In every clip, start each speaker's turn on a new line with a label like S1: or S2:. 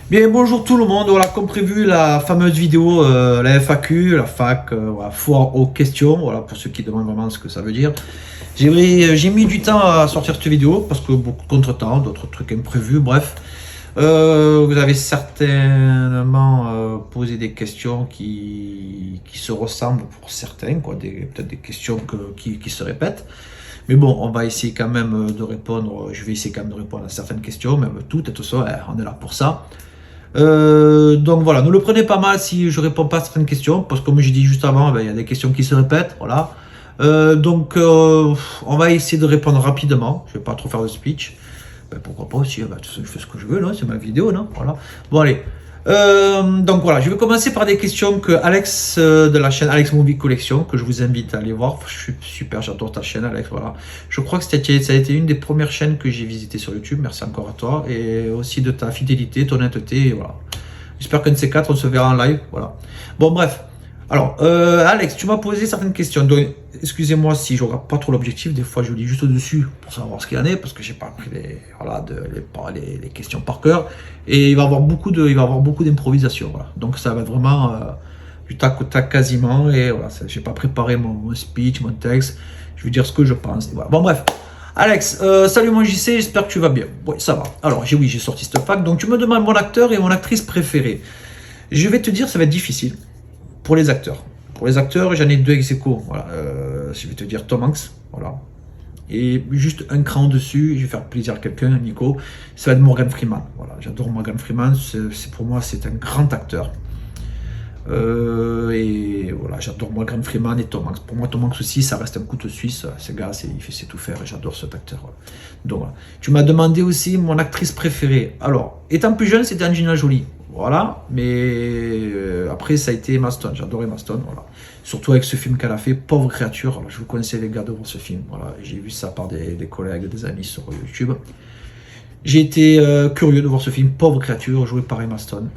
S1: Bien, bonjour tout le monde. Voilà, comme prévu, la fameuse vidéo, la FAQ, la fac, voilà, foire aux questions. Voilà, pour ceux qui demandent vraiment ce que ça veut dire. J'ai mis du temps à sortir cette vidéo parce que beaucoup de contretemps, d'autres trucs imprévus, bref. Vous avez certainement posé des questions qui se ressemblent pour certains, quoi, peut-être des questions qui se répètent. Mais bon, on va essayer quand même de répondre, je vais essayer quand même de répondre à certaines questions, même toutes et tout ça, on est là pour ça. Donc voilà, ne le prenez pas mal si je réponds pas à certaines questions, parce que comme j'ai dit juste avant, ben, il y a des questions qui se répètent, voilà. On va essayer de répondre rapidement, je vais pas trop faire de speech. Ben, pourquoi pas aussi, ben, je fais ce que je veux, non, c'est ma vidéo, non, voilà. Bon allez, donc voilà, je vais commencer par des questions que Alex de la chaîne Alex Movie Collection, que je vous invite à aller voir. Je suis super, j'adore ta chaîne Alex, voilà. Je crois que ça a été une des premières chaînes que j'ai visitées sur YouTube, merci encore à toi, et aussi de ta fidélité, ton honnêteté, et voilà. J'espère qu'un de ces quatre, on se verra en live, voilà. Bon bref, alors Alex, tu m'as posé certaines questions, donc excusez-moi si je regarde pas trop l'objectif, des fois je lis juste au-dessus pour savoir ce qu'il en est, parce que j'ai pas appris les questions par cœur, et il va y avoir beaucoup d'improvisation, voilà. Donc ça va être vraiment du tac au tac quasiment, et voilà, j'ai pas préparé mon speech, mon texte, je vais dire ce que je pense, et voilà. Bon bref, Alex, salut mon JC, j'espère que tu vas bien. Oui, ça va. Alors j'ai sorti cette fac, donc tu me demandes mon acteur et mon actrice préférée. Je vais te dire, ça va être difficile. Pour les acteurs. Pour les acteurs, j'en ai deux ex aequo. Voilà. Je vais te dire Tom Hanks. Voilà. Et juste un cran dessus, je vais faire plaisir à quelqu'un, Nico. Ça va être Morgan Freeman. Voilà. J'adore Morgan Freeman. Pour moi, c'est un grand acteur. Et voilà, j'adore Morgan Freeman et Tom Hanks. Pour moi, Tom Hanks aussi, ça reste un couteau suisse. Ce gars, il sait tout faire. J'adore cet acteur. Voilà. Donc voilà. Tu m'as demandé aussi mon actrice préférée. Alors, étant plus jeune, c'était Angelina Jolie. Voilà, mais après ça a été Emma Stone, j'adorais Emma Stone, voilà. Surtout avec ce film qu'elle a fait, Pauvre créature. Alors, je vous connaissais les gars de voir ce film, voilà. J'ai vu ça par des collègues, des amis sur YouTube. J'ai été curieux de voir ce film, Pauvre créature, joué par Emma Stone.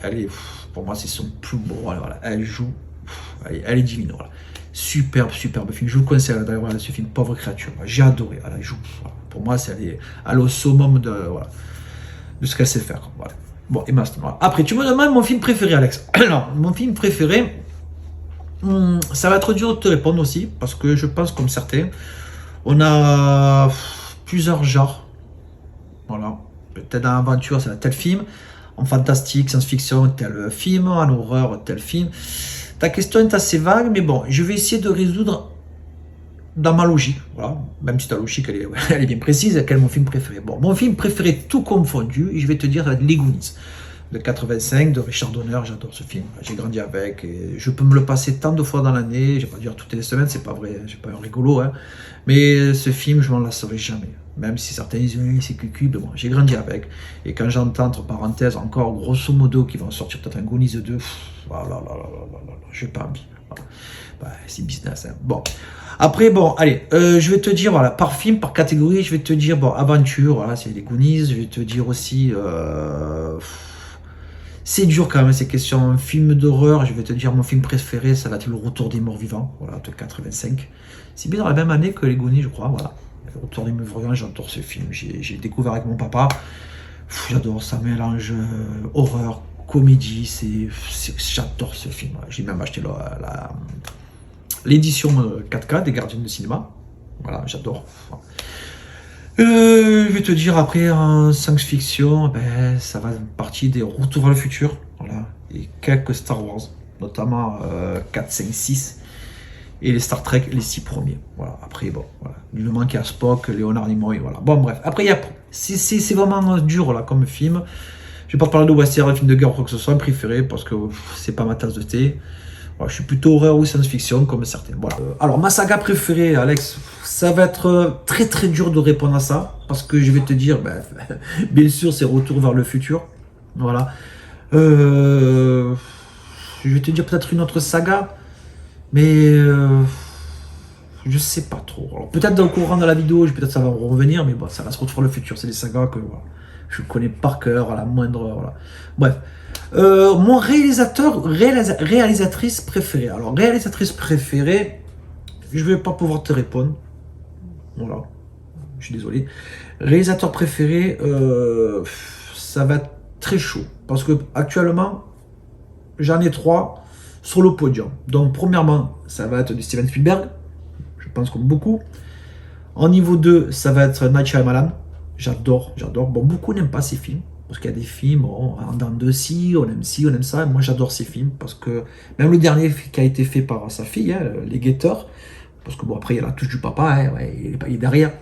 S1: Pour moi c'est son plus beau, voilà. Elle joue, elle est divine, voilà. Superbe film, je vous conseille d'aller voir ce film, Pauvre créature, j'ai adoré, elle joue, voilà. Pour moi elle est au summum de ce qu'elle sait faire, voilà. Bon, Emma Stone. Voilà. Après, tu me demandes mon film préféré, Alex. Alors, mon film préféré, ça va être dur de te répondre aussi, parce que je pense, comme certains, on a plusieurs genres. Voilà. Peut-être en aventure, c'est tel film. En fantastique, science-fiction, tel film. En horreur, tel film. Ta question est assez vague, mais bon, je vais essayer de résoudre dans ma logique, voilà, même si ta logique elle est bien précise, quel est mon film préféré. Bon, mon film préféré tout confondu, et je vais te dire Les Goonies de 85 de Richard Donner, j'adore ce film, j'ai grandi avec, et je peux me le passer tant de fois dans l'année, je vais pas dire toutes les semaines, c'est pas vrai, j'ai pas un rigolo, hein, mais ce film je m'en lasserai jamais, même si certains disent oui, c'est cucu, mais bon, j'ai grandi avec, et quand j'entends entre parenthèses encore grosso modo qu'ils vont sortir peut-être un Goonies 2, j'ai pas envie. Bah, c'est business, hein. Bon. Après, bon, allez, je vais te dire, voilà, par film, par catégorie, je vais te dire, bon, aventure, voilà, c'est les Goonies, je vais te dire aussi, c'est dur quand même ces questions, un film d'horreur, je vais te dire, mon film préféré, ça va être Le Retour des Morts Vivants, voilà, de 85. C'est bien dans la même année que les Goonies, je crois, voilà. Le Retour des Morts Vivants, j'adore ce film, j'ai découvert avec mon papa, j'adore, ça mélange horreur, comédie, j'adore ce film, j'ai même acheté l'édition 4K des Gardiens de cinéma. Voilà, j'adore. Je vais te dire après en science-fiction, ben, ça va partie des Retours vers le futur. Voilà. Et quelques Star Wars, notamment 4, 5, 6. Et les Star Trek, les 6 premiers. Voilà. Après, bon, voilà. Il nous manque à Spock, Léonard Nimoy, voilà. Bon, bref. Après, c'est vraiment dur là comme film. Je vais pas te parler de western, film de guerre ou quoi que ce soit, préféré parce que c'est pas ma tasse de thé. Voilà, je suis plutôt horreur ou science-fiction comme certains. Voilà. Alors ma saga préférée, Alex, ça va être très très dur de répondre à ça parce que je vais te dire, ben, bien sûr, c'est Retour vers le futur. Voilà. Je vais te dire peut-être une autre saga, mais je sais pas trop. Alors peut-être dans le courant de la vidéo, peut-être ça va revenir, mais bon, ça va se Retour vers le futur. C'est des sagas que voilà, je connais par cœur à la moindre. Voilà. Bref. Mon réalisatrice préférée. Alors, réalisatrice préférée, je vais pas pouvoir te répondre. Voilà, je suis désolé. Réalisateur préféré, ça va très chaud. Parce que actuellement, j'en ai 3 sur le podium. Donc, premièrement, ça va être du Steven Spielberg. Je pense comme beaucoup. En niveau 2, ça va être Night Shyamalan. J'adore, j'adore. Bon, beaucoup n'aiment pas ces films. Parce qu'il y a des films, bon, dans deux si, on aime ci, on aime ça. Moi, j'adore ces films. Parce que même le dernier qui a été fait par sa fille, hein, Les Guetteurs. Parce que bon, après, il y a la touche du papa, hein, ouais, il est derrière.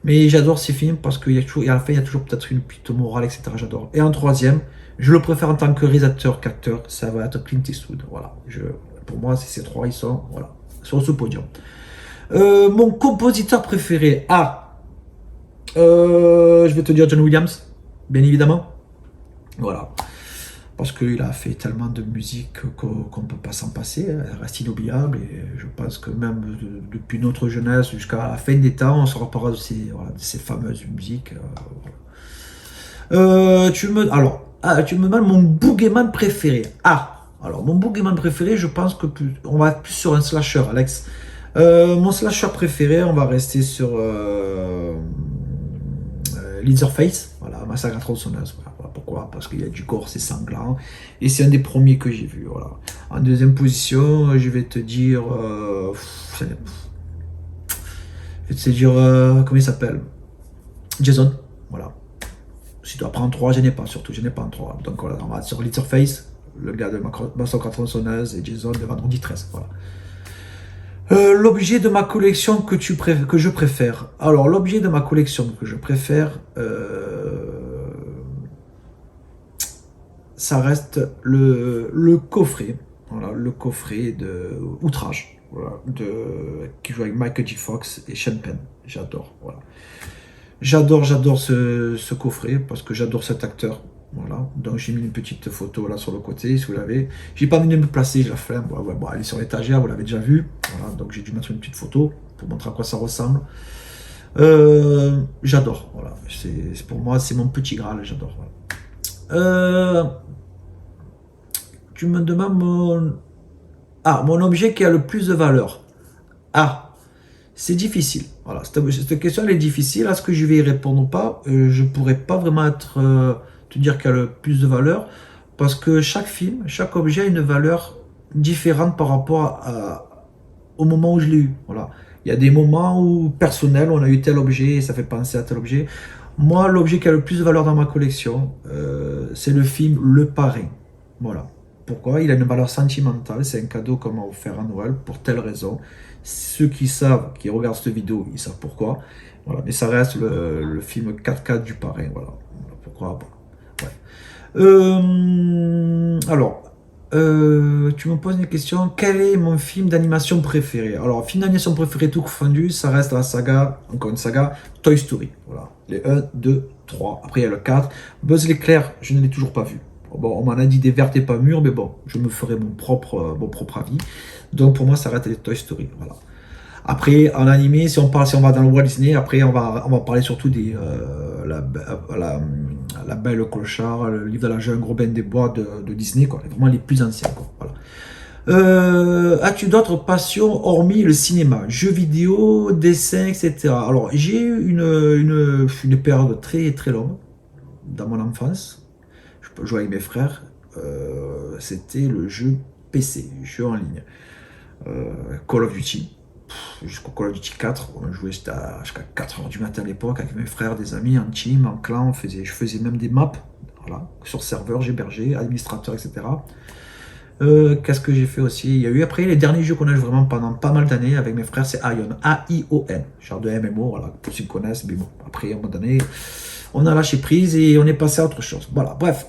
S1: Mais j'adore ces films parce qu'il y a toujours, et à la fin, il y a toujours peut-être une petite morale, etc. J'adore. Et en troisième, je le préfère en tant que réalisateur qu'acteur, ça va être Clint Eastwood. Voilà. Pour moi, ces 3, ils sont voilà, sur ce podium. Mon compositeur préféré, je vais te dire John Williams, bien évidemment. Voilà. Parce qu'il a fait tellement de musique qu'on ne peut pas s'en passer, elle reste inoubliable, et je pense que même depuis notre jeunesse jusqu'à la fin des temps, on se reparlera de ces fameuses musiques. Tu me demandes mon boogeyman préféré. Alors mon boogeyman préféré, je pense que on va plus sur un slasher, Alex. Mon slasher préféré, on va rester sur Leatherface, voilà, Massacre à tronçonneuse. Voilà. Pourquoi? Parce qu'il y a du gore, c'est sanglant. Et c'est un des premiers que j'ai vu. Voilà. En deuxième position, je vais te dire. Comment il s'appelle? Jason. Voilà. Si tu dois prendre 3, je n'ai pas, surtout. Je n'ai pas en 3. Donc voilà, on va sur Leatherface, le gars de Massacre à tronçonneuse, et Jason de Vendredi 13. Voilà. L'objet de ma collection que je préfère. Alors, l'objet de ma collection que je préfère, ça reste le coffret. Voilà, le coffret de Outrage. Voilà, qui joue avec Michael J. Fox et Sean Penn. J'adore. Voilà. J'adore ce coffret parce que j'adore cet acteur. Voilà, donc j'ai mis une petite photo là sur le côté, si vous l'avez. J'ai pas venu me placer, j'ai la flemme. Bon, elle est sur l'étagère, vous l'avez déjà vu. Voilà, donc j'ai dû mettre une petite photo pour montrer à quoi ça ressemble. J'adore, voilà. Pour moi, c'est mon petit Graal, j'adore. Voilà. Tu me demandes mon objet qui a le plus de valeur. C'est difficile. Voilà, cette question elle est difficile. Est-ce que je vais y répondre ou pas? Je pourrais pas vraiment te dire qu'elle a le plus de valeur parce que chaque film, chaque objet a une valeur différente par rapport au moment où je l'ai eu. Voilà. Il y a des moments où personnels, on a eu tel objet et ça fait penser à tel objet. Moi, l'objet qui a le plus de valeur dans ma collection, c'est le film Le Parrain. Voilà. Pourquoi? Il a une valeur sentimentale. C'est un cadeau qu'on m'a offert à Noël pour telle raison. Ceux qui savent, qui regardent cette vidéo, ils savent pourquoi. Voilà. Mais ça reste le film 4K du Parrain. Voilà. Pourquoi? Ouais. Tu me poses une question. Quel est mon film d'animation préféré? Alors, film d'animation préféré tout confondu, ça reste la saga, encore une saga, Toy Story. Voilà. Les 1, 2, 3. Après, il y a le 4. Buzz l'éclair, je ne l'ai toujours pas vu. Bon, on m'en a dit des vertes et pas mûres, mais bon, je me ferai mon propre avis. Donc, pour moi, ça reste les Toy Story. Voilà. Après, en animé, si on va dans le Walt Disney, après, on va parler surtout des la Belle, le Clochard, le Livre de la Jungle, Robin des Bois de Disney, quoi. Vraiment les plus anciens, quoi. Voilà. As-tu d'autres passions hormis le cinéma, jeux vidéo, dessin, etc. Alors, j'ai eu une période très très longue dans mon enfance. Je peux jouer avec mes frères. C'était le jeu PC, jeu en ligne. Call of Duty. Jusqu'au Call of Duty 4, on jouait jusqu'à 4h du matin à l'époque avec mes frères, des amis, en team, en clan. Je faisais même des maps, voilà, sur serveur, j'hébergeais, administrateur, etc. Qu'est-ce que j'ai fait aussi? Il y a eu après les derniers jeux qu'on a joué vraiment pendant pas mal d'années avec mes frères, c'est Aion, A-I-O-N, genre de MMO, voilà, pour ceux qui connaissent, mais bon, après, à un moment donné, on a lâché prise et on est passé à autre chose. Voilà, bref.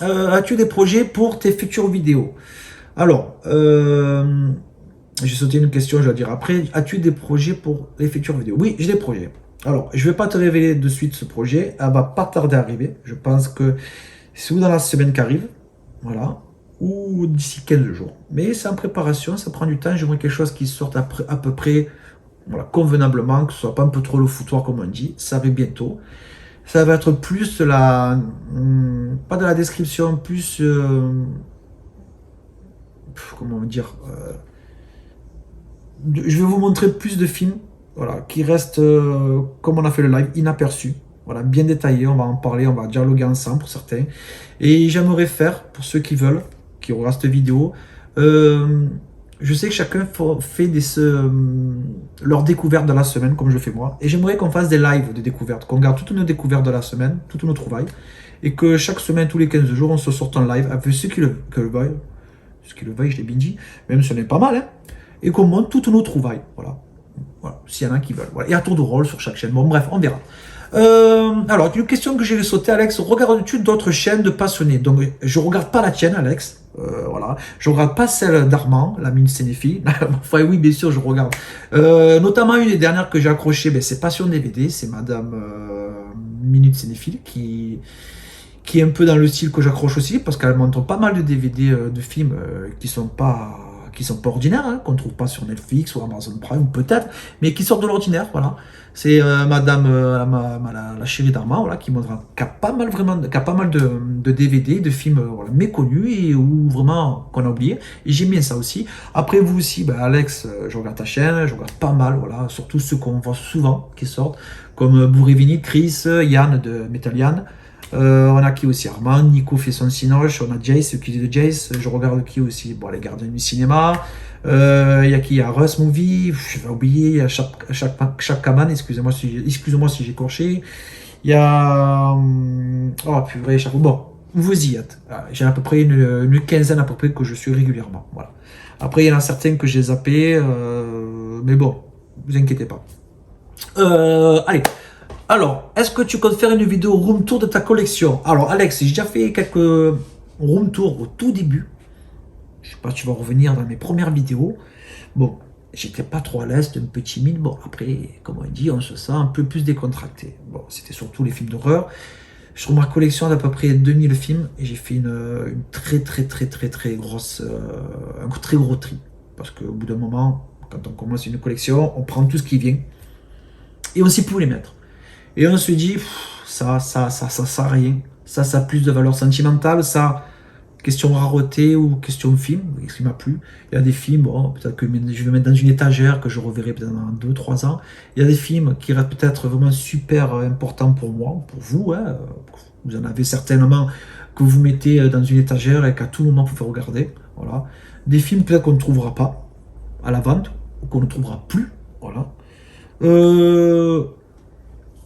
S1: As-tu des projets pour tes futures vidéos? Alors, j'ai sauté une question, je vais la dire après. As-tu des projets pour les futures vidéos? Oui, j'ai des projets. Alors, je ne vais pas te révéler de suite ce projet. Elle va pas tarder à arriver. Je pense que c'est ou dans la semaine qui arrive, voilà, ou d'ici 15 jours. Mais c'est en préparation, ça prend du temps. J'aimerais quelque chose qui sorte à peu près voilà, convenablement, que ce soit pas un peu trop le foutoir comme on dit. Ça arrive bientôt. Ça va être plus pas de la description, plus comment dire, je vais vous montrer plus de films, voilà, qui restent, comme on a fait le live, inaperçus. voilà, bien détaillé, on va en parler, on va dialoguer ensemble pour certains. Et j'aimerais faire, pour ceux qui veulent, qui regardent cette vidéo, euh, je sais que chacun fait leur découverte de la semaine, comme je fais moi. Et j'aimerais qu'on fasse des lives de découvertes, qu'on garde toutes nos découvertes de la semaine, toutes nos trouvailles. Et que chaque semaine, tous les 15 jours, on se sorte en live avec ceux que le veuillent. Ceux qui le veuillent, je l'ai bien dit. Même si ce n'est pas mal, hein. Et qu'on monte toutes nos trouvailles. Voilà. Voilà. S'il y en a qui veulent. Voilà. Et à tour de rôle sur chaque chaîne. Bon, bref, on verra. Alors, une question que j'ai sauter, Alex. Regardes-tu d'autres chaînes de passionnés? Donc, je regarde pas la tienne, Alex. Voilà. Je regarde pas celle d'Armand, la mine cinéphile. Enfin, oui, bien sûr, je regarde. Notamment, une des dernières que j'ai accrochées, ben, c'est Passion DVD. C'est Madame Minute Cinéphile qui est un peu dans le style que j'accroche aussi, parce qu'elle montre pas mal de DVD de films qui sont pas ordinaires, hein, qu'on trouve pas sur Netflix ou Amazon Prime peut-être, mais qui sortent de l'ordinaire, voilà. C'est Madame la chérie d'Armand, voilà, qui a pas mal vraiment, qui a pas mal de DVD, de films voilà, méconnus et ou vraiment qu'on a oublié. Et j'aime bien ça aussi. Après vous aussi, ben, Alex, je regarde ta chaîne, je regarde pas mal, voilà, surtout ceux qu'on voit souvent qui sortent, comme Bourré Vinyle, Chris, Yann de Metal Yann. On a qui aussi? Armand, Nico fait son cinoche, on a Jace, qui dit de Jace, je regarde qui aussi? Bon, les gardiens du cinéma, il y a qui? Il y a Russ Movie, je vais oublier, il y a chaque Kaman, excusez-moi si j'ai corché. Il y a. Oh purée, chaque. Bon, vous y êtes. J'ai à peu près une quinzaine à peu près que je suis régulièrement. Voilà. Après, il y en a certains que j'ai zappés, mais bon, vous inquiétez pas. Allez. Alors, est-ce que tu comptes faire une vidéo room tour de ta collection? Alors, Alex, j'ai déjà fait quelques room tours au tout début. Je sais pas, tu vas revenir dans mes premières vidéos. Bon, j'étais pas trop à l'aise, un peu timide. Bon, après, comme on dit, on se sent un peu plus décontracté. Bon, c'était surtout les films d'horreur. Je trouve ma collection d'à peu près 2000 films et j'ai fait une très grosse, un très gros tri. Parce qu'au bout d'un moment, quand on commence une collection, on prend tout ce qui vient et on sait plus où les mettre. Et on se dit, ça sert à rien. Ça a plus de valeur sentimentale. Ça, question rareté ou question film, ce qui m'a plu. Il y a des films, bon, peut-être que je vais mettre dans une étagère, que je reverrai peut-être dans 2-3 ans. Il y a des films qui restent peut-être vraiment super importants pour moi, pour vous. Hein. Vous en avez certainement que vous mettez dans une étagère et qu'à tout moment vous pouvez regarder. Voilà. Des films peut-être qu'on ne trouvera pas à la vente ou qu'on ne trouvera plus. Voilà.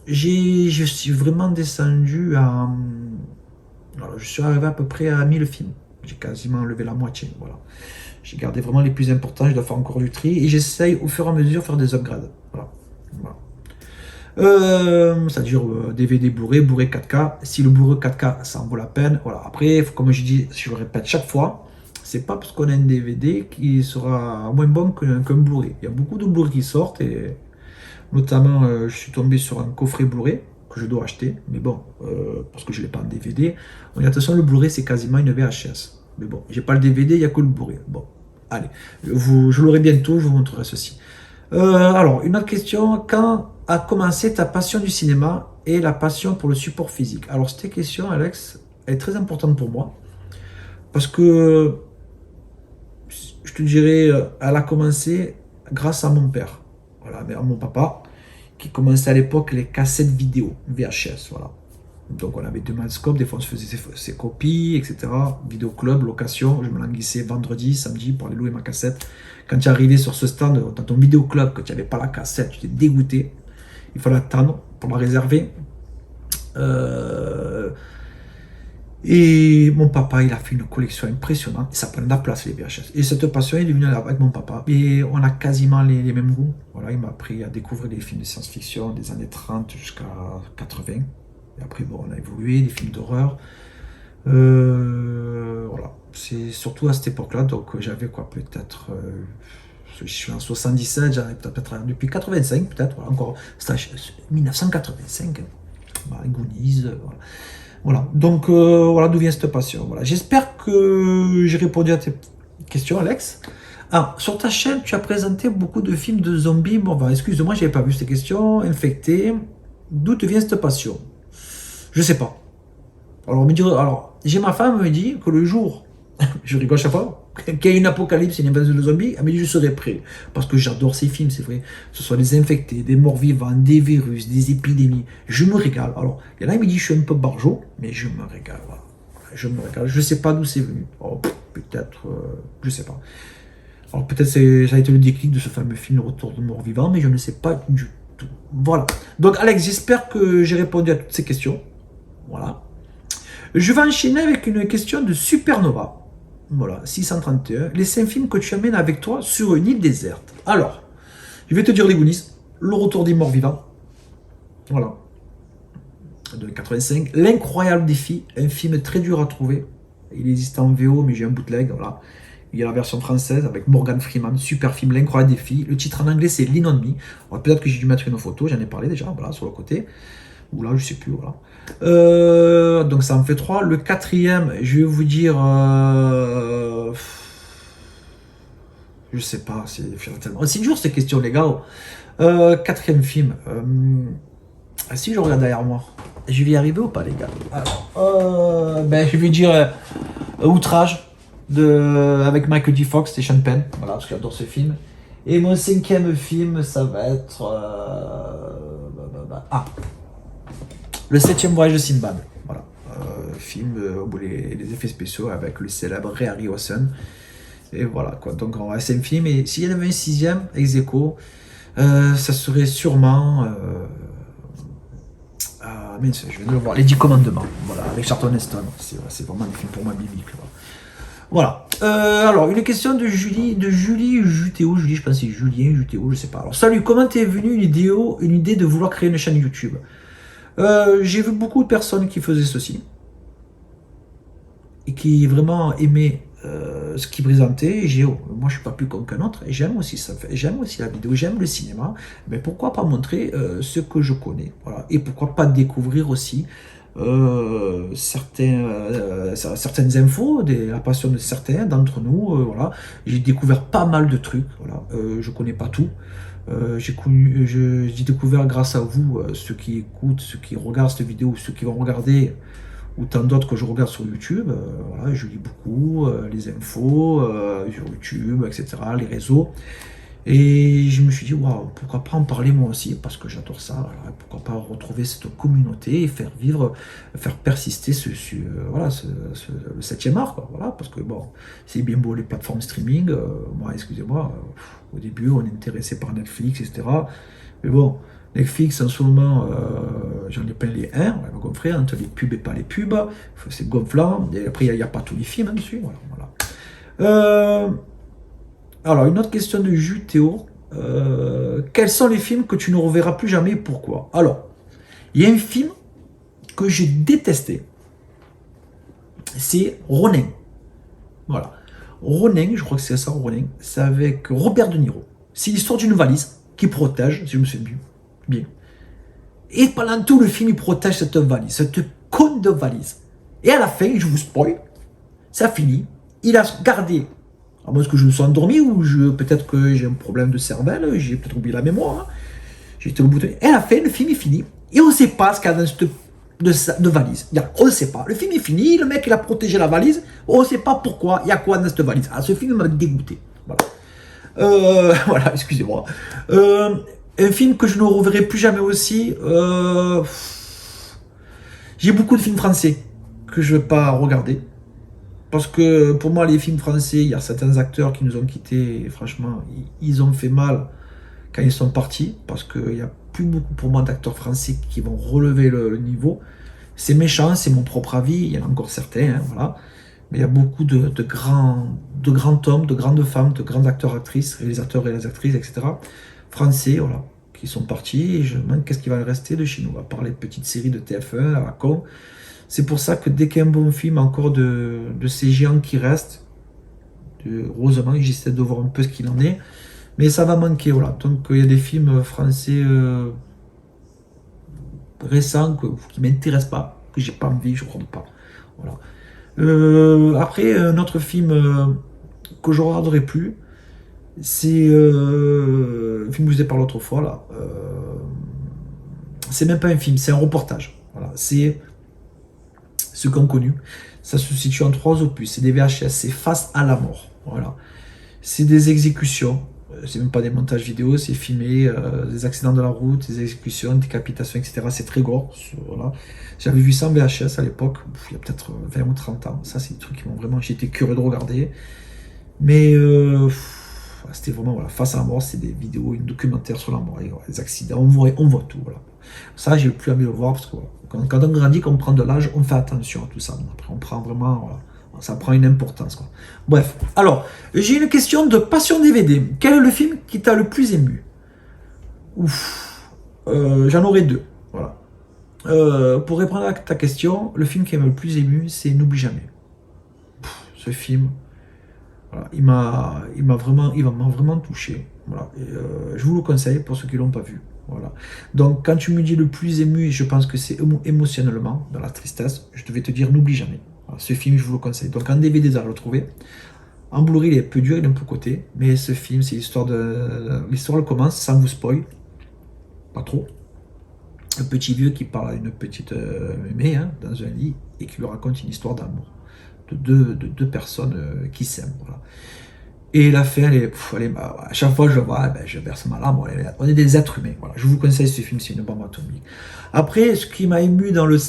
S1: Je suis vraiment descendu à. Alors, je suis arrivé à peu près à 1000 films. J'ai quasiment enlevé la moitié. Voilà. J'ai gardé vraiment les plus importants. Je dois faire encore du tri. Et j'essaye au fur et à mesure de faire des upgrades. Voilà. C'est-à-dire DVD Blu-ray, Blu-ray 4K. Si le Blu-ray 4K, ça en vaut la peine. Voilà. Après, comme je dis, je le répète chaque fois, c'est pas parce qu'on a un DVD qui sera moins bon qu'un Blu-ray. Il y a beaucoup de Blu-ray qui sortent et. Notamment, je suis tombé sur un coffret Blu-ray que je dois acheter, mais bon, parce que je ne l'ai pas en DVD. Donc, attention, le Blu-ray, c'est quasiment une VHS. Mais bon, j'ai pas le DVD, il n'y a que le Blu-ray. Bon, allez, je l'aurai bientôt, je vous montrerai ceci. Alors, une autre question. Quand a commencé ta passion du cinéma et la passion pour le support physique? Alors, cette question, Alex, elle est très importante pour moi, parce que, je te dirais, elle a commencé grâce à mon père. Voilà, à mon papa, qui commençait à l'époque les cassettes vidéo, VHS, voilà. Donc on avait 2 Malscope, des fois on se faisait ses copies, etc. Vidéo club, location, je me languissais vendredi, samedi pour aller louer ma cassette. Quand tu es arrivé sur ce stand, dans ton vidéo club, que tu n'avais pas la cassette, tu t'es dégoûté. Il fallait attendre pour la réserver. Et mon papa, il a fait une collection impressionnante. Ça prend de la place, les VHS. Et cette passion est devenue avec mon papa. Et on a quasiment les mêmes goûts. Voilà, il m'a appris à découvrir des films de science-fiction des années 30 jusqu'à 80. Et après, bon, on a évolué, des films d'horreur. Voilà. C'est surtout à cette époque-là. Donc, j'avais quoi, peut-être. Je suis en 77, j'avais peut-être depuis 85, peut-être. Voilà, encore. C'était 1985. Bah, Goonies, voilà. Voilà, donc voilà d'où vient cette passion. Voilà. J'espère que j'ai répondu à tes questions, Alex. Ah, sur ta chaîne, tu as présenté beaucoup de films de zombies. Bon, bah, excuse-moi, je n'avais pas vu ces questions. Infectés. D'où te vient cette passion? Je sais pas. Alors, j'ai ma femme me dit que le jour, je rigole chaque fois, Qu'il y ait une apocalypse, une invasion de zombies, elle me dit je serai prêt. Parce que j'adore ces films, c'est vrai. Ce sont des infectés, des morts vivants, des virus, des épidémies. Je me régale. Alors, il y en a qui me disent je suis un peu barjot, mais je me régale. Voilà. Je me régale. Je sais pas d'où c'est venu. Oh, peut-être, je sais pas. Alors peut-être ça a été le déclic de ce fameux film Le Retour de mort vivant, mais je ne sais pas du tout. Voilà. Donc Alex, j'espère que j'ai répondu à toutes ces questions. Voilà. Je vais enchaîner avec une question de Supernova. Voilà, 631. Les 5 films que tu amènes avec toi sur une île déserte. Alors, je vais te dire les Goonies. Le Retour des morts vivants. Voilà. De 85. L'incroyable défi. Un film très dur à trouver. Il existe en VO, mais j'ai un bootleg. Voilà. Il y a la version française avec Morgan Freeman. Super film, L'incroyable défi. Le titre en anglais, c'est Lean on Me. Peut-être que j'ai dû mettre une photo. J'en ai parlé déjà. Voilà, sur le côté. Ou là, je sais plus. Voilà. Donc ça en fait 3. Le quatrième, je vais vous dire, je sais pas, c'est dur ces questions les gars. Quatrième film, si je regarde derrière moi, je vais y arriver ou pas les gars? Alors, je vais dire Outrage avec Michael J. Fox et Sean Penn, voilà, parce que j'adore ce film. Et mon cinquième film, ça va être Le septième voyage de Sinbad. Voilà. Film où les effets spéciaux avec le célèbre Ray Harryhausen. Et voilà quoi. Donc c'est un film. Et s'il y en avait un sixième, ex aequo, ça serait sûrement. Je viens de le voir. Les 10 commandements. Voilà, avec Charlton Heston. C'est vraiment un film pour moi biblique. Voilà. Alors, une question de Julie Jutéo. Julie, je pense que c'est Julien Jutéo, je sais pas. Alors, salut, comment t'es venu une idée de vouloir créer une chaîne YouTube? J'ai vu beaucoup de personnes qui faisaient ceci et qui vraiment aimaient ce qu'ils présentaient. Moi, je suis pas plus con qu'un autre. Et j'aime aussi ça. J'aime aussi la vidéo, j'aime le cinéma. Mais pourquoi pas montrer ce que je connais, voilà. Et pourquoi pas découvrir aussi certaines infos, la passion de certains d'entre nous. Voilà. J'ai découvert pas mal de trucs. Voilà. Je connais pas tout. J'ai découvert grâce à vous, ceux qui écoutent, ceux qui regardent cette vidéo, ceux qui vont regarder, ou tant d'autres que je regarde sur YouTube. Voilà, je lis beaucoup les infos sur YouTube, etc., les réseaux. Et je me suis dit, waouh, pourquoi pas en parler moi aussi, parce que j'adore ça. Voilà, pourquoi pas retrouver cette communauté et faire vivre, faire persister le 7e art, quoi. Voilà, parce que bon, c'est bien beau les plateformes streaming. Moi, excusez-moi, au début, on est intéressé par Netflix, etc. Mais bon, Netflix, en ce moment, j'en ai plein les 1, on va gonfler entre les pubs et pas les pubs. C'est gonflant. Et après, il n'y a pas tous les films dessus. Voilà. Alors, une autre question de Jutéo. Quels sont les films que tu ne reverras plus jamais et pourquoi? Alors, il y a un film que j'ai détesté. C'est Ronin. Voilà. Ronin, je crois que c'est ça, Ronin. C'est avec Robert De Niro. C'est l'histoire d'une valise qui protège, si je me souviens bien. Et pendant tout le film, il protège cette valise, cette conne de valise. Et à la fin, je vous spoil, ça finit. Il a gardé. À moins que je me sois endormi ou peut-être que j'ai un problème de cervelle, j'ai peut-être oublié la mémoire. Hein. J'ai été au bout de... Et à la fin, le film est fini. Et on ne sait pas ce qu'il y a dans cette valise. On ne sait pas. Le film est fini, le mec il a protégé la valise. On ne sait pas pourquoi, il y a quoi dans cette valise. Ah, ce film m'a dégoûté. Voilà. Voilà, excusez-moi. Un film que je ne reverrai plus jamais aussi. J'ai beaucoup de films français que je ne vais pas regarder. Parce que pour moi, les films français, il y a certains acteurs qui nous ont quittés. Et franchement, ils ont fait mal quand ils sont partis. Parce qu'il n'y a plus beaucoup pour moi d'acteurs français qui vont relever le niveau. C'est méchant, c'est mon propre avis. Il y en a encore certains, hein, voilà. Mais il y a beaucoup de grands hommes, de grandes femmes, de grands acteurs, actrices, réalisateurs, réalisatrices, etc. Français, voilà, qui sont partis. Et je me demande qu'est-ce qui va rester de chez nous. À part les petites séries de TF1 à la con. C'est pour ça que dès qu'il y a un bon film encore de ces géants qui restent, heureusement, j'essaie de voir un peu ce qu'il en est. Mais ça va manquer, voilà. Donc il y a des films français récents qui ne m'intéressent pas, que j'ai pas envie, je ne regarde pas. Voilà. Après, un autre film que je ne regarderai plus, c'est un film que je vous ai parlé l'autre fois, là. C'est même pas un film, c'est un reportage. Voilà. C'est ceux qui ont connu. Ça se situe en 3 opus. C'est des VHS, c'est Face à la mort. Voilà. C'est des exécutions. C'est même pas des montages vidéo, c'est filmé, des accidents de la route, des exécutions, décapitations, etc. C'est très gore. Voilà. J'avais vu ça en VHS à l'époque, il y a peut-être 20 ou 30 ans. Ça, c'est des trucs qui m'ont vraiment. J'étais curieux de regarder. Mais c'était vraiment, voilà, Face à la mort, c'est des vidéos, une documentaire sur la mort, les accidents, on voit tout. Voilà. Ça, j'ai plus envie de le voir parce que voilà, quand on grandit, quand on prend de l'âge, on fait attention à tout ça. Après, on prend vraiment. Voilà, ça prend une importance, quoi. Bref, alors, j'ai une question de Passion DVD. Quel est le film qui t'a le plus ému? Ouf, j'en aurais 2. Voilà. Pour répondre à ta question, le film qui m'a le plus ému, c'est N'oublie jamais. Ce film, voilà, il m'a vraiment touché. Voilà. Et, je vous le conseille pour ceux qui l'ont pas vu. Voilà. Donc, quand tu me dis le plus ému, je pense que c'est émotionnellement, dans la tristesse, je devais te dire N'oublie jamais. Voilà, ce film, je vous le conseille. Donc, en DVD, vous allez le trouver. En Blu-ray, il est un peu dur, il est un peu coté. Mais ce film, c'est l'histoire de. L'histoire, elle commence sans vous spoil. Pas trop. Un petit vieux qui parle à une petite mémé dans un lit et qui lui raconte une histoire d'amour. De deux personnes qui s'aiment. Voilà. Et la fin, à chaque fois que je le vois, je verse ma larme. On est des êtres humains. Voilà. Je vous conseille ce film, c'est une bombe atomique. Après, ce qui m'a ému dans le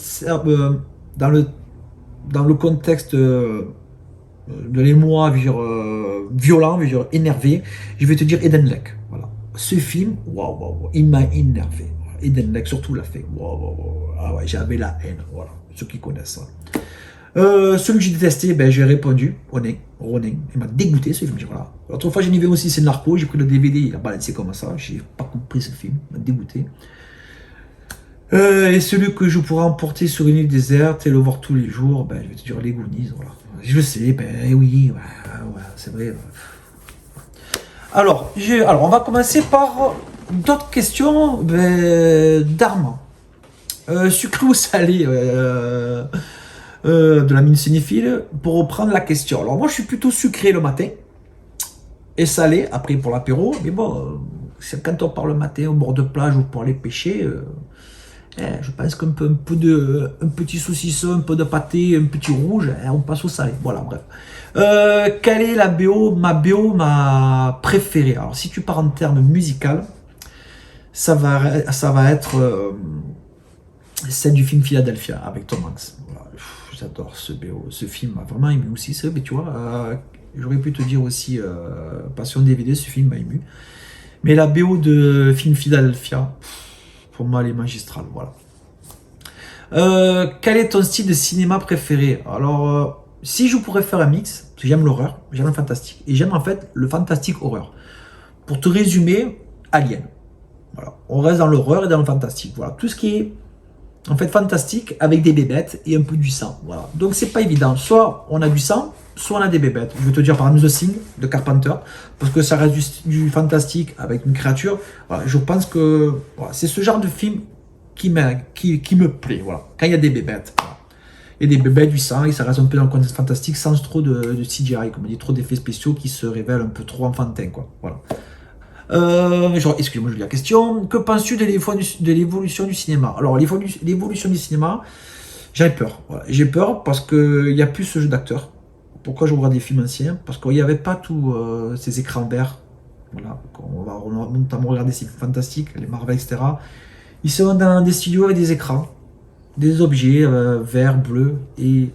S1: contexte de l'émoi, violent, énervé, je vais te dire Eden Lake. Voilà. Ce film, waouh, il m'a énervé. Eden Lake, surtout la fin. Ah ouais, j'avais la haine. Voilà, ceux qui connaissent ça. Celui que j'ai détesté, j'ai répondu, Ronin. Il m'a dégoûté ce film. Voilà. L'autre fois, j'ai vu aussi, c'est Narco. J'ai pris le DVD, il a balancé comme ça. J'ai pas compris ce film, il m'a dégoûté. Et celui que je pourrais emporter sur une île déserte et le voir tous les jours, je vais te dire les Goonies. Voilà. Je sais, oui, ouais, c'est vrai. Alors, on va commencer par d'autres questions d'Armand. Sucré ou salé de la mine cinéphile, pour reprendre la question. Alors moi je suis plutôt sucré le matin et salé après pour l'apéro, mais bon, quand on part le matin au bord de plage ou pour aller pêcher, je pense qu'un un petit saucisson, un peu de pâté, un petit rouge, on passe au salé. Voilà, bref. Quelle est la BO, ma préférée? Alors si tu pars en termes musical, ça va être celle du film Philadelphia avec Tom Hanks. Voilà. J'adore ce BO, ce film m'a vraiment ému aussi. C'est vrai, mais tu vois, j'aurais pu te dire aussi Passion DVD, ce film m'a ému. Mais la BO de film Philadelphia, pour moi, elle est magistrale. Voilà. Quel est ton style de cinéma préféré? Alors, si je pourrais faire un mix, parce que j'aime l'horreur, j'aime le fantastique, et j'aime en fait le fantastique horreur. Pour te résumer, Alien. Voilà. On reste dans l'horreur et dans le fantastique. Voilà. Tout ce qui est en fait fantastique avec des bébêtes et un peu du sang. Voilà. Donc c'est pas évident. Soit on a du sang, soit on a des bébêtes. Je vais te dire par exemple The Thing de Carpenter, parce que ça reste du fantastique avec une créature. Voilà. Je pense que voilà, c'est ce genre de film qui me plaît. Voilà. Quand il y a des bébêtes. Voilà. Et des bébêtes, du sang, et ça reste un peu dans le contexte fantastique sans trop de CGI, comme on dit, trop d'effets spéciaux qui se révèlent un peu trop enfantins, quoi. Voilà. Excusez-moi, je lis la question. Que penses-tu de l'évolution du cinéma? Alors, l'évolution du cinéma, j'ai peur. Voilà. J'ai peur parce qu'il n'y a plus ce jeu d'acteurs. Pourquoi je regarde des films anciens? Parce qu'il n'y avait pas tous ces écrans verts. Voilà. On va notamment regarder ces films fantastiques, les Marvel, etc. Ils sont dans des studios avec des écrans, des objets verts, bleus, et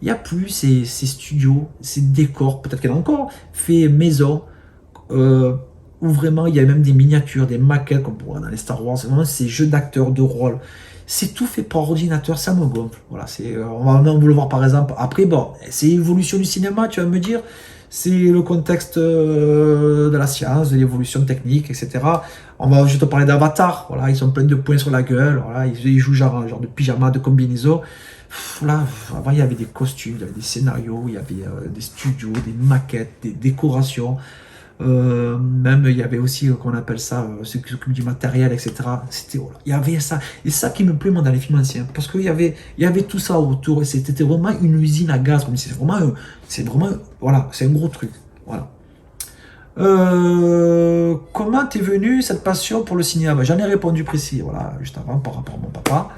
S1: il n'y a plus ces studios, ces décors, peut-être qu'il y en a encore, faits maison, où vraiment il y a même des miniatures, des maquettes, comme pour voir dans les Star Wars, vraiment ces jeux d'acteurs, de rôle. C'est tout fait par ordinateur, ça me gonfle. Voilà, on va le voir par exemple. Après, bon, c'est l'évolution du cinéma, tu vas me dire. C'est le contexte de la science, de l'évolution technique, etc. Je vais te parler d'Avatar. Voilà, ils sont pleins de points sur la gueule. Voilà, ils jouent genre de pyjama, de combinaison. Là, avant, il y avait des costumes, il y avait des scénarios, il y avait des studios, des maquettes, des décorations. Même il y avait aussi qu'on appelle ça ceux qui s'occupent du matériel, etc. C'était voilà, il y avait ça, et ça qui me plaît moi dans les films anciens, parce qu'il y avait tout ça autour, et c'était vraiment une usine à gaz, comme c'est vraiment voilà, c'est un gros truc. Voilà. Comment t'es venu cette passion pour le cinéma? J'en ai répondu précis, voilà, juste avant par rapport à mon papa.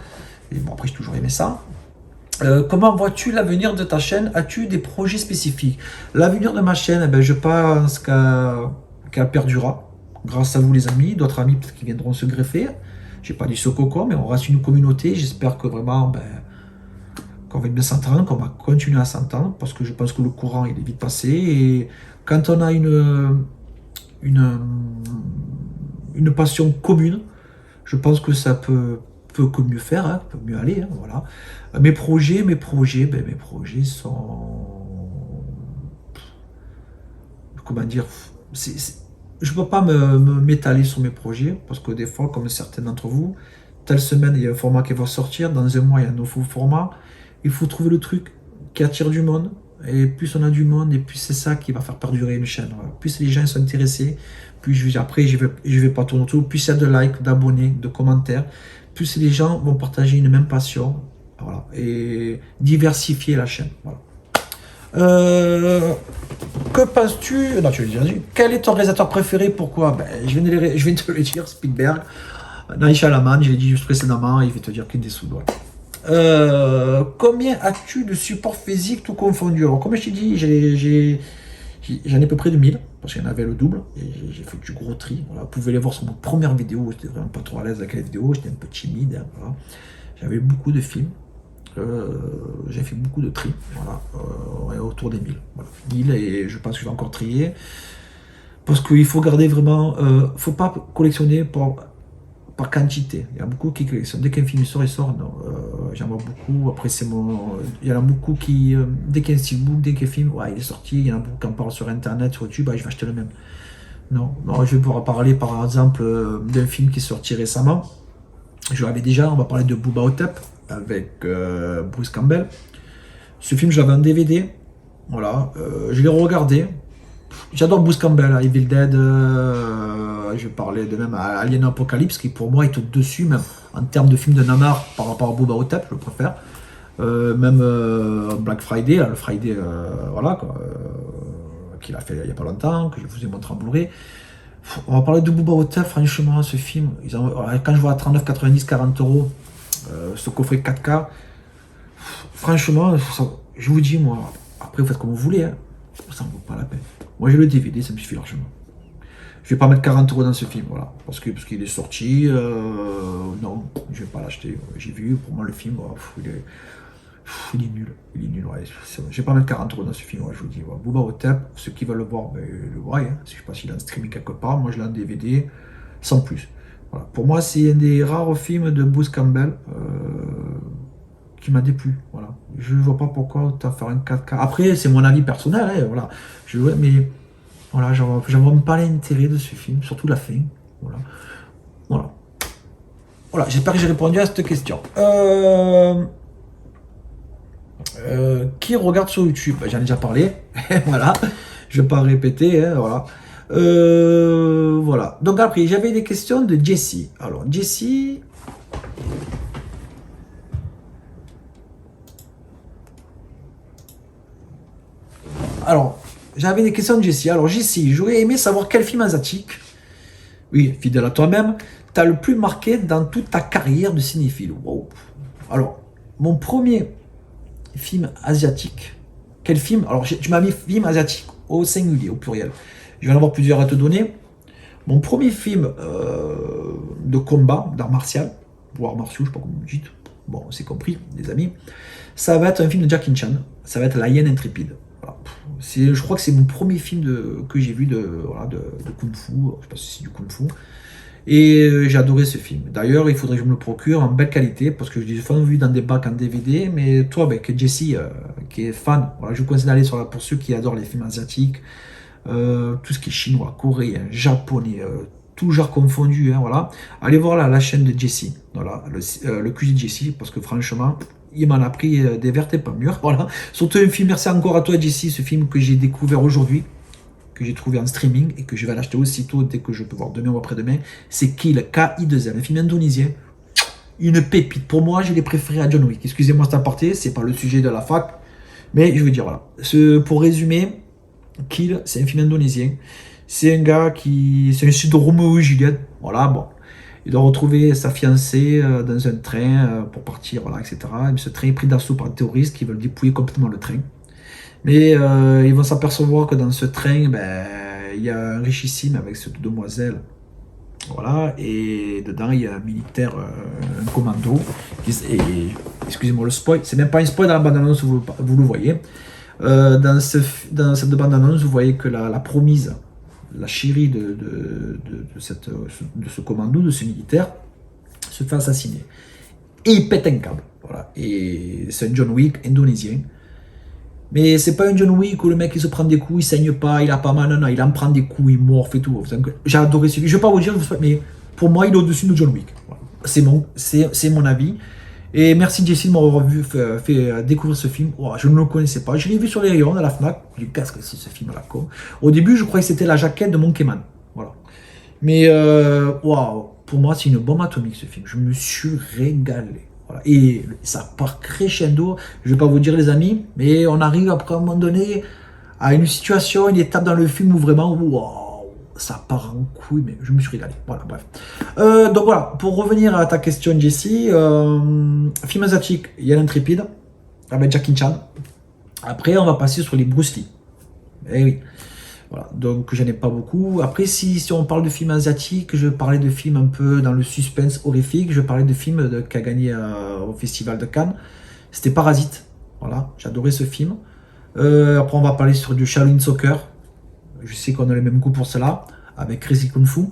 S1: Et bon, après j'ai toujours aimé ça. Comment vois-tu l'avenir de ta chaîne? As-tu des projets spécifiques? L'avenir de ma chaîne, eh ben, je pense qu'elle perdurera. Grâce à vous les amis, d'autres amis peut-être qui viendront se greffer. J'ai pas dit ce coco, mais on reste une communauté. J'espère que vraiment, ben, qu'on va bien s'entendre, qu'on va continuer à s'entendre, parce que je pense que le courant il est vite passé. Et quand on a une, une passion commune, je pense que ça peut que mieux faire, hein, peut mieux aller, hein, voilà. Ben, mes projets sont, comment dire, je ne peux pas m'étaler sur mes projets, parce que des fois, comme certains d'entre vous, telle semaine, il y a un format qui va sortir, dans un mois, il y a un nouveau format, il faut trouver le truc qui attire du monde, et plus on a du monde, et plus c'est ça qui va faire perdurer une chaîne. Voilà. Plus les gens sont intéressés, plus après, je vais pas tourner autour, plus il y a de likes, d'abonnés, de commentaires, plus les gens vont partager une même passion, voilà, et diversifier la chaîne. Voilà. Que penses-tu? Non, tu l'as déjà dit. Quel est ton réalisateur préféré? Pourquoi? Ben, je viens de te le dire, Spielberg. Night Shyamalan, je l'ai dit juste précédemment, il va te dire qu'il est sous doigt. Combien as-tu de support physique tout confondu? Alors, comme je t'ai dit, j'en ai à peu près de 1000, parce qu'il y en avait le double, et j'ai fait du gros tri. Voilà, vous pouvez les voir sur ma première vidéo, j'étais vraiment pas trop à l'aise avec la vidéo, j'étais un peu timide. Hein, voilà. J'avais beaucoup de films. J'ai fait beaucoup de tri, voilà, ouais, autour des 1000. Voilà. 1000 et je pense que je vais encore trier. Parce qu'il faut garder vraiment. Faut pas collectionner par quantité. Il y a beaucoup qui collectionnent. Dès qu'un film sort, il sort. Non, j'en vois beaucoup. Après, il y en a beaucoup qui. Dès qu'il y a un steelbook, dès qu'un film, ouais, il est sorti, il y en a beaucoup qui en parlent sur internet, sur YouTube, bah, je vais acheter le même. Non, je vais pouvoir parler par exemple d'un film qui est sorti récemment. Je l'avais déjà, on va parler de Booba Otep avec Bruce Campbell. Ce film, je l'avais en DVD. Voilà, je l'ai regardé. J'adore Bruce Campbell, hein, Evil Dead. Je parlais de même à Alien Apocalypse, qui pour moi est au-dessus, même en termes de film de nanar par rapport à Booba Otep, je préfère. Même Black Friday, le Friday, voilà, qu'il a fait il n'y a pas longtemps, que je vous ai montré en Blu-ray. On va parler de Booba Otep, franchement, ce film. Quand je vois à 39,90, 40 euros, ce coffret 4K, franchement, je vous dis, moi, après vous faites comme vous voulez, hein, ça ne vaut pas la peine. Moi j'ai le DVD, ça me suffit largement. Je vais pas mettre 40 euros dans ce film, voilà, parce qu'il est sorti, non, je vais pas l'acheter. J'ai vu, pour moi le film, il est nul, ouais. Je vais pas mettre 40 euros dans ce film, ouais, je vous dis. Ouais. Booba Otep, ceux qui veulent le voir, ben, le voient, hein. Je sais pas s'il est en streaming quelque part, moi je l'ai en DVD, sans plus. Voilà. Pour moi, c'est un des rares films de Bruce Campbell qui m'a déplu. Voilà. Je ne vois pas pourquoi tu as fait un 4K. Après, c'est mon avis personnel, hein, voilà. Mais voilà, j'en vois même pas l'intérêt de ce film, surtout la fin. Voilà. Voilà. Voilà, j'espère que j'ai répondu à cette question. Qui regarde sur YouTube? J'en ai déjà parlé. Voilà. Je ne vais pas répéter. Hein, voilà. Voilà. Donc après, j'avais des questions de Jessie. Alors, Jessie. Alors, j'avais des questions de Jessie. Alors, Jessie, j'aurais aimé savoir quel film asiatique, oui, fidèle à toi-même, t'as le plus marqué dans toute ta carrière de cinéphile. Wow. Alors, mon premier film asiatique, quel film? Alors, tu m'as mis film asiatique au singulier, au pluriel. Je vais en avoir plusieurs à te donner. Mon premier film de combat, d'art martial, voire martiaux, je sais pas comment vous dites, bon, c'est compris, les amis, ça va être un film de Jackie Chan, ça va être La Hyène Intrépide. Voilà. Je crois que c'est mon premier film que j'ai vu de Kung Fu, je sais pas si c'est du Kung Fu, et j'ai adoré ce film. D'ailleurs, il faudrait que je me le procure en belle qualité, parce que je l'ai souvent vu dans des bacs en DVD, mais toi, avec Jessie, qui est fan, voilà, je vous conseille d'aller pour ceux qui adorent les films asiatiques, tout ce qui est chinois, coréen, japonais, tout genre confondu, hein, voilà. Allez voir la chaîne de Jessie, voilà, le QG de Jessie, parce que franchement, il m'en a pris des vertes et pas mûres, voilà. Surtout un film, merci encore à toi Jessie, ce film que j'ai découvert aujourd'hui, que j'ai trouvé en streaming, et que je vais l'acheter aussitôt dès que je peux voir, demain ou après-demain, c'est Kill, K-I-2-L, un film indonésien, une pépite. Pour moi, je l'ai préféré à John Wick. Excusez-moi cet aparté, c'est pas le sujet de la fac, mais je veux dire, voilà. Pour résumer, Kill, c'est un film indonésien. C'est un gars c'est un sud Roméo et Juliette. Voilà, bon. Il doit retrouver sa fiancée dans un train pour partir, voilà, etc. Et ce train est pris d'assaut par des terroristes qui veulent dépouiller complètement le train. Mais ils vont s'apercevoir que dans ce train, ben, il y a un richissime avec cette demoiselle. Voilà, et dedans il y a un militaire, un commando. Excusez-moi le spoil, c'est même pas un spoil dans la bande-annonce, vous le voyez. Dans cette bande-annonce, vous voyez que la promise, la chérie de ce commando, de ce militaire, se fait assassiner. Et il pète un câble. Voilà. Et c'est un John Wick indonésien. Mais c'est pas un John Wick où le mec il se prend des coups, il saigne pas, il a pas mal, non, il en prend des coups, il morfe et tout. J'ai adoré ce film. Je vais pas vous dire, mais pour moi il est au-dessus de John Wick. Voilà. C'est mon avis. Et merci Jessie de m'avoir fait découvrir ce film. Oh, je ne le connaissais pas. Je l'ai vu sur les rayons à la Fnac. Je dis, qu'est-ce que c'est ce film à la con. Au début, je croyais que c'était la jaquette de Monkey Man. Voilà. Mais waouh, pour moi, c'est une bombe atomique ce film. Je me suis régalé. Voilà. Et ça part crescendo. Je ne vais pas vous dire les amis, mais on arrive après à un moment donné à une situation, une étape dans le film où vraiment, waouh, ça part en couille, mais je me suis régalé. Voilà, bref. Donc voilà, pour revenir à ta question, Jessie, film asiatique, il y a l'Intrépide, avec Jackie Chan. Après, on va passer sur les Bruce Lee. Eh oui. Voilà, donc j'en ai pas beaucoup. Après, si on parle de films asiatiques, je parlais de films un peu dans le suspense horrifique. Je parlais de films qui a gagné au Festival de Cannes. C'était Parasite. Voilà, j'adorais ce film. Après, on va parler sur du Shaolin Soccer. Je sais qu'on a le même goût pour cela, avec Crazy Kung Fu.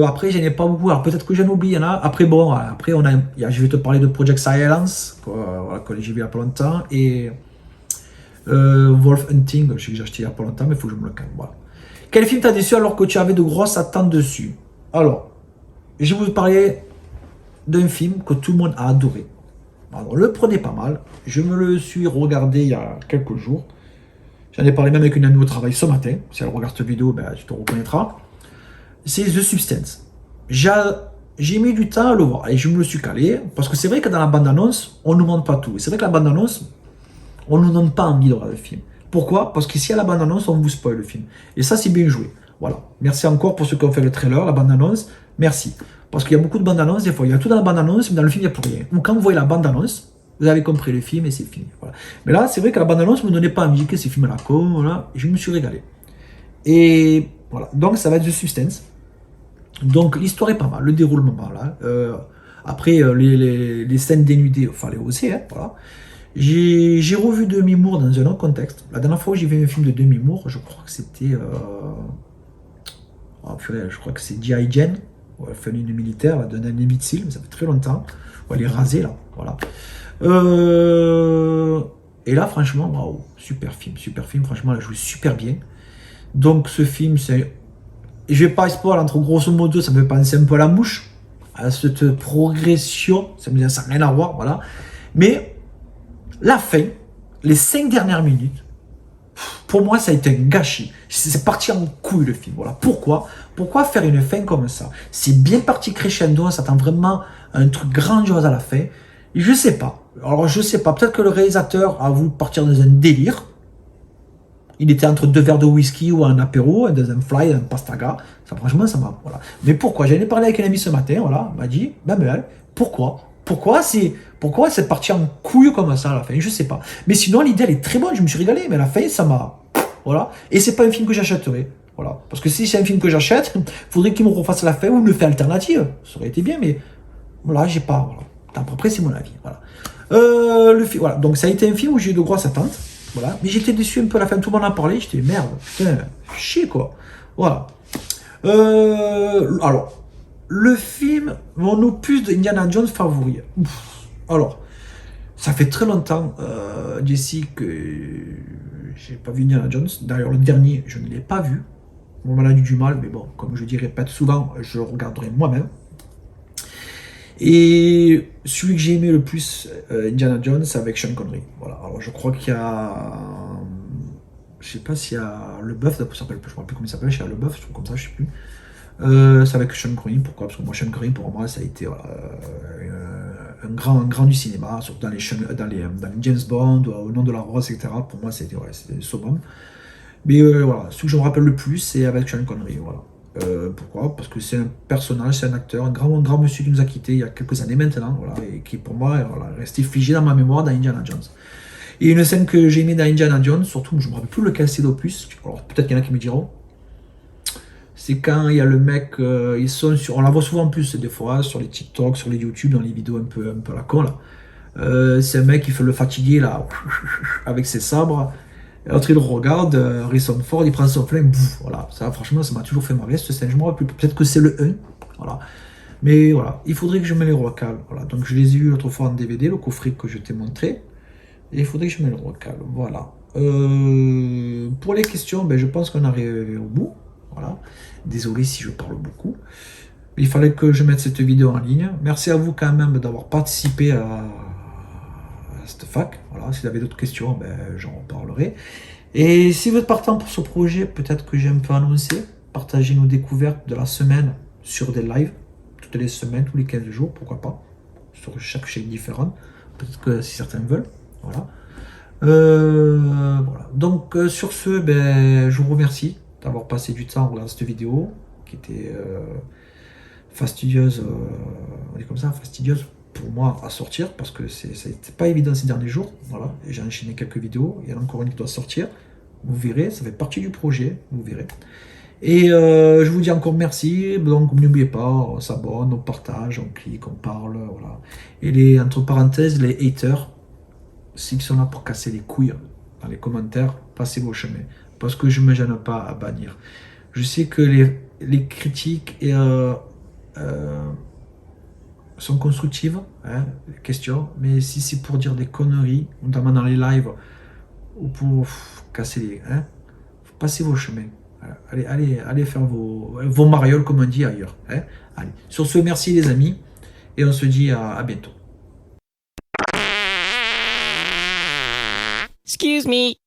S1: Après, j'en ai pas beaucoup. Alors peut-être que j'en oublie, il y en a. Après, bon, après, je vais te parler de Project Silence, voilà, que j'ai vu il y a pas longtemps. Et Wolf Hunting, je sais que j'ai acheté il y a pas longtemps, mais il faut que je me le calme. Voilà. Quel film t'as déçu alors que tu avais de grosses attentes dessus? Alors, je vais vous parler d'un film que tout le monde a adoré. Alors, le prenez pas mal. Je me le suis regardé il y a quelques jours. J'en ai parlé même avec une amie au travail ce matin. Si elle regarde cette vidéo, ben, tu te reconnaîtras. C'est The Substance. J'ai mis du temps à le voir et je me le suis calé. Parce que c'est vrai que dans la bande-annonce, on ne nous montre pas tout. C'est vrai que la bande-annonce, on ne nous donne pas envie de regarder le film. Pourquoi? Parce qu'ici à la bande-annonce, on vous spoil le film. Et ça, c'est bien joué. Voilà. Merci encore pour ceux qui ont fait le trailer, la bande-annonce. Merci. Parce qu'il y a beaucoup de bandes-annonces, des fois, il y a tout dans la bande-annonce, mais dans le film, il n'y a plus rien. Ou quand vous voyez la bande-annonce, vous avez compris le film et c'est fini. Voilà. Mais là, c'est vrai que la bande-annonce ne me donnait pas envie que ces films-là, voilà, et je me suis régalé. Et voilà. Donc, ça va être The Substance. Donc, l'histoire est pas mal, le déroulement pas mal. Après, les scènes dénudées, il fallait aussi, hein, voilà. J'ai revu Demi Moore dans un autre contexte. La dernière fois où j'ai vu un film de Demi Moore, je crois que c'était. Oh, purée, je crois que c'est G.I. Jane. Elle fait une militaire d'un Navy SEAL, mais ça fait très longtemps. Elle est rasée là. Voilà. Et là, franchement, waouh, super film, super film. Franchement, elle joue super bien. Donc, ce film, c'est. Je vais pas spoiler entre grosso modo, ça me fait penser un peu à La Mouche, à cette progression. Ça n'a rien à voir, voilà. Mais. La fin, les 5 dernières minutes, pour moi, ça a été un gâchis. C'est parti en couille le film. Voilà. Pourquoi faire une fin comme ça? C'est bien parti crescendo, on s'attend vraiment à un truc grandiose à la fin. Et je sais pas. Alors, je sais pas. Peut-être que le réalisateur a voulu partir dans un délire. Il était entre 2 verres de whisky ou un apéro, dans un fly, un pastaga. Ça, franchement, ça m'a. Voilà. Mais pourquoi? J'en ai parlé avec un ami ce matin, voilà. Il m'a dit, Manuel, pourquoi c'est parti en couille comme ça à la fin? Je sais pas. Mais sinon, l'idée, elle est très bonne. Je me suis régalé. Mais à la fin, ça m'a. Voilà. Et c'est pas un film que j'achèterai. Voilà. Parce que si c'est un film que j'achète, il faudrait qu'il me refasse la fin ou me fait alternative. Ça aurait été bien, mais voilà, j'ai pas. Voilà. Après, c'est mon avis. Voilà. Voilà. Donc, ça a été un film où j'ai eu de grosses attentes. Voilà. Mais j'étais déçu un peu à la fin. Tout le monde en parlait. J'étais merde. Putain, chier, quoi. Voilà. Alors. Le film, mon opus d'Indiana Jones favori. Alors, ça fait très longtemps, Jessie, que j'ai pas vu Indiana Jones. D'ailleurs, le dernier, je ne l'ai pas vu. On m'en a du mal, mais bon, comme je dis, répète souvent, je le regarderai moi-même. Et celui que j'ai aimé le plus, Indiana Jones, c'est avec Sean Connery. Voilà. Alors, je crois qu'il y a. Je sais pas s'il y a Le Bœuf, je ne me rappelle plus comment il s'appelle, il y a Le Bœuf, je trouve comme ça, je sais plus. C'est avec Sean Connery. Pourquoi? Parce que moi, Sean Connery, pour moi, ça a été un grand du cinéma, surtout dans les James Bond, Au nom de la rose, etc. Pour moi, c'était le summum. Mais voilà, ce que je me rappelle le plus, c'est avec Sean Connery. Voilà. Pourquoi? Parce que c'est un personnage, c'est un acteur, un grand monsieur qui nous a quittés il y a quelques années maintenant, voilà, et qui pour moi voilà, est resté figé dans ma mémoire dans Indiana Jones. Et une scène que j'ai aimée dans Indiana Jones, surtout, je ne me rappelle plus lequel c'est d'opus, alors peut-être qu'il y en a qui me diront, c'est quand il y a le mec, ils sont sur, on la voit souvent en plus des fois sur les TikTok, sur les YouTube, dans les vidéos un peu à la con là. C'est un mec qui fait le fatigué là, avec ses sabres. Et l'autre il le regarde, Harrison Ford, il prend son flingue, bouf, voilà. Ça, franchement, ça m'a toujours fait marrer cette scène. Je me rappelle plus, peut-être que c'est le 1, voilà. Mais voilà, il faudrait que je me les recale. Voilà. Donc je les ai eu l'autre fois en DVD, le coffret que je t'ai montré. Et il faudrait que je me le recale. Voilà. Pour les questions, ben, je pense qu'on arrive au bout. Voilà. Désolé si je parle beaucoup. Il fallait que je mette cette vidéo en ligne. Merci à vous quand même d'avoir participé à cette fac. Voilà. Si vous avez d'autres questions, ben, j'en reparlerai. Et si vous êtes partant pour ce projet, peut-être que j'ai un peu annoncé, partager nos découvertes de la semaine sur des lives, toutes les semaines, tous les 15 jours, pourquoi pas, sur chaque chaîne différente. Peut-être que si certains veulent. Voilà. Voilà. Donc sur ce, ben, je vous remercie d'avoir passé du temps à regarder cette vidéo qui était fastidieuse, on dit comme ça, fastidieuse pour moi à sortir parce que c'était pas évident ces derniers jours. Voilà. Et j'ai enchaîné quelques vidéos, il y en a encore une qui doit sortir. Vous verrez, ça fait partie du projet, vous verrez. Et je vous dis encore merci. Donc n'oubliez pas, on s'abonne, on partage, on clique, on parle, voilà. Et les entre parenthèses, les haters, s'ils sont là pour casser les couilles dans les commentaires, passez vos chemins. Parce que je ne me gêne pas à bannir. Je sais que les critiques sont constructives, hein, les questions, mais si c'est pour dire des conneries, notamment dans les lives, ou pour casser les... Hein, passez vos chemins. Allez faire vos marioles, comme on dit ailleurs. Hein. Allez. Sur ce, merci les amis, et on se dit à bientôt.
S2: Excuse me.